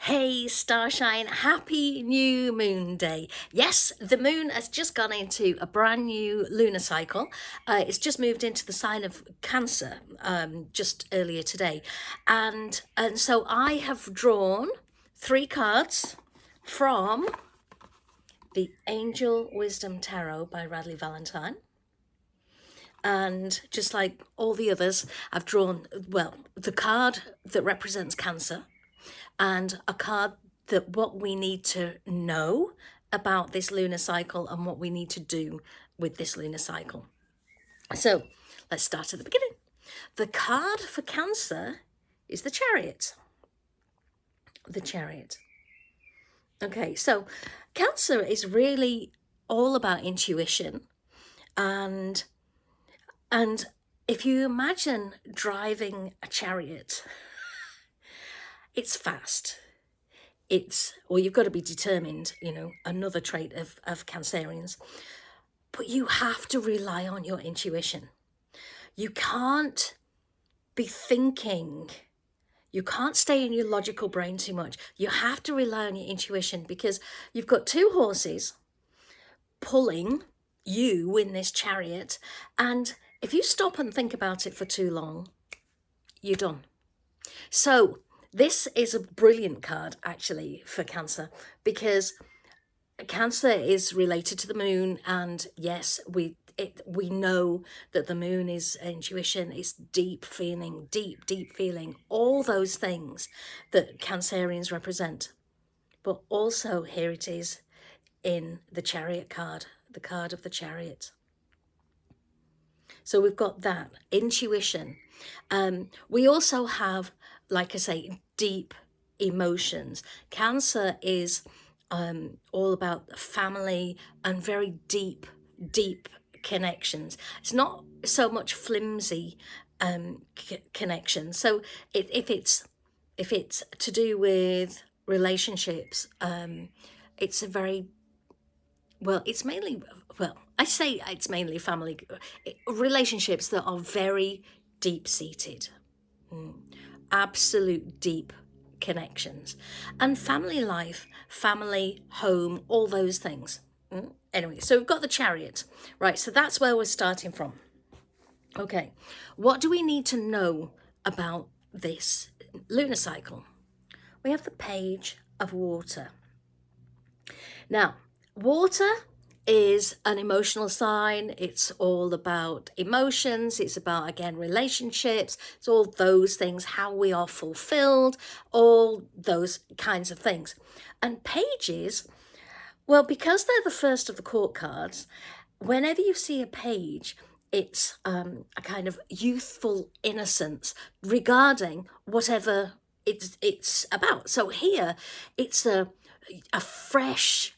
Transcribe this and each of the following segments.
Hey Starshine, happy new moon day. Yes, the moon has just gone into a brand new lunar cycle. It's just moved into the sign of Cancer just earlier today. And so I have drawn 3 cards from the Angel Wisdom Tarot by Radleigh Valentine. And just like all the others, I've drawn, well, the card that represents Cancer, and a card that what we need to know about this lunar cycle and what we need to do with this lunar cycle. So let's start at the beginning. The card for Cancer is the Chariot. The Chariot. Okay, so Cancer is really all about intuition, and if you imagine driving a chariot, it's fast. You've got to be determined, another trait of Cancerians. But you have to rely on your intuition. You can't be thinking. You can't stay in your logical brain too much. You have to rely on your intuition, because you've got 2 horses pulling you in this chariot. And if you stop and think about it for too long, you're done. So this is a brilliant card, actually, for Cancer, because Cancer is related to the moon, and yes, we know that the moon is intuition, is deep feeling, deep feeling, all those things that Cancerians represent. But also here it is in the Chariot card, the card of the Chariot. So we've got that intuition. We also have, like I say, deep emotions. Cancer is all about family and very deep connections. It's not so much flimsy connection. So if it's to do with relationships, it's a very, well, it's mainly, well, I say it's mainly family relationships that are very deep-seated, absolute deep connections, and family life, family, home, all those things. Anyway, so we've got the Chariot, right? So that's where we're starting from. Okay, what do we need to know about this lunar cycle? We have the Page of Water. Now, water is an emotional sign. It's all about emotions. It's about, again, relationships. It's all those things, how we are fulfilled, all those kinds of things. And pages, well, because they're the first of the court cards, whenever you see a page, it's a kind of youthful innocence regarding whatever it's about. So here, it's a fresh,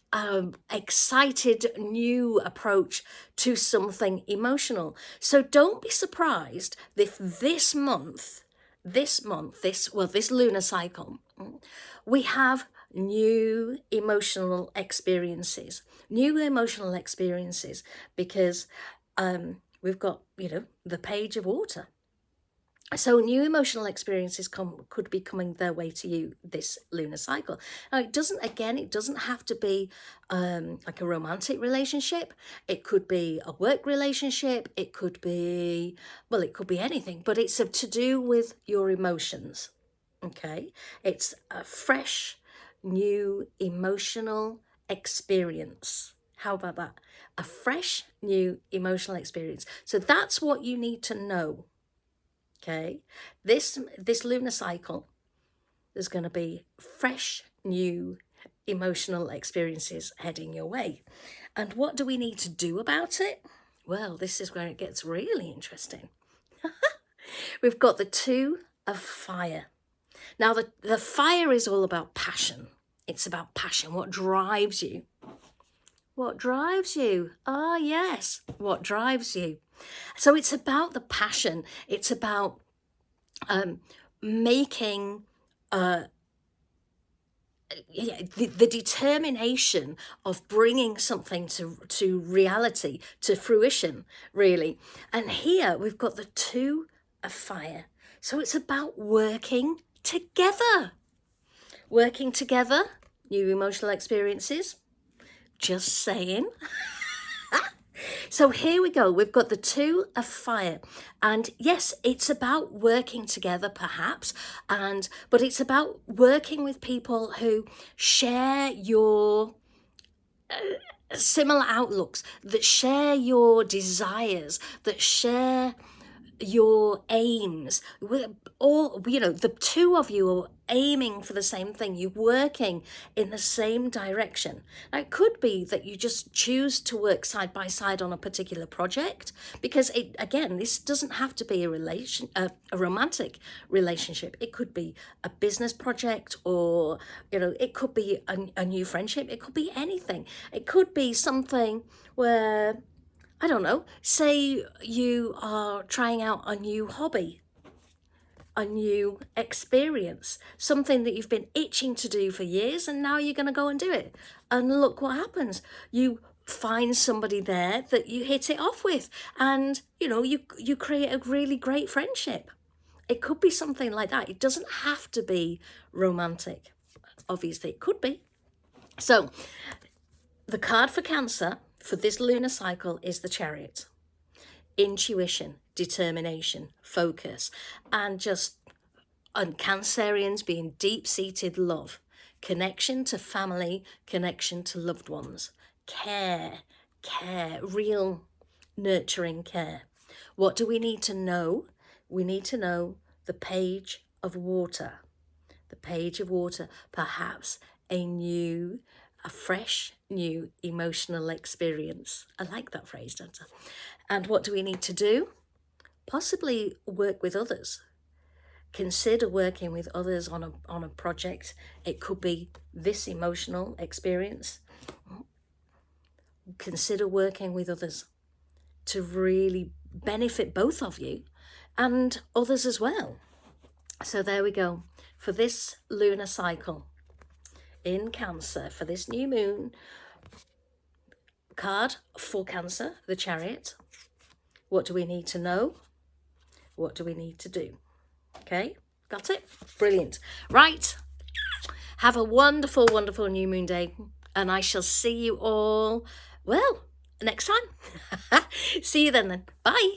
excited, new approach to something emotional. So don't be surprised if this lunar cycle, we have new emotional experiences, because we've got, the Page of Water. So new emotional experiences could be coming their way to you this lunar cycle. Now, it doesn't have to be like a romantic relationship. It could be a work relationship. It could be anything, but it's to do with your emotions. Okay, it's a fresh, new emotional experience. How about that? A fresh, new emotional experience. So that's what you need to know. Okay, this lunar cycle, there's going to be fresh, new emotional experiences heading your way. And what do we need to do about it? Well, this is where it gets really interesting. We've got the 2 of Fire. Now, the fire is all about passion. It's about passion. What drives you? What drives you? Ah, yes. What drives you? So it's about the passion. It's about making the determination of bringing something to reality, to fruition, really. And here we've got the 2 of Fire. So it's about working together. Working together, new emotional experiences. Just saying. So here we go. We've got the Two of Fire. And yes, it's about working together perhaps, but it's about working with people who share your similar outlooks, that share your desires, that share your aims. We're all, the two of you are aiming for the same thing. You're working in the same direction. Now, it could be that you just choose to work side by side on a particular project, because this doesn't have to be a romantic relationship. It could be a business project, or it could be a new friendship. It could be anything. It could be something where, I don't know, say you are trying out a new hobby, a new experience, something that you've been itching to do for years, and now you're going to go and do it. And look what happens. You find somebody there that you hit it off with, and you create a really great friendship. It could be something like that. It doesn't have to be romantic. Obviously, it could be. So the card for Cancer for this lunar cycle is the Chariot. Intuition, determination, focus, and Cancerians being deep-seated love, connection to family, connection to loved ones, care, real nurturing care. What do we need to know? We need to know the Page of Water. The Page of Water, perhaps a fresh, new emotional experience. I like that phrase, don't I? And what do we need to do? Possibly work with others. Consider working with others on a project. It could be this emotional experience. Consider working with others to really benefit both of you and others as well. So there we go. For this lunar cycle in Cancer, for this new moon, card for Cancer, the Chariot. What do we need to know? What do we need to do? Okay, got it? Brilliant. Right. Have a wonderful, wonderful new moon day. And I shall see you all, well, next time. See you then. Bye.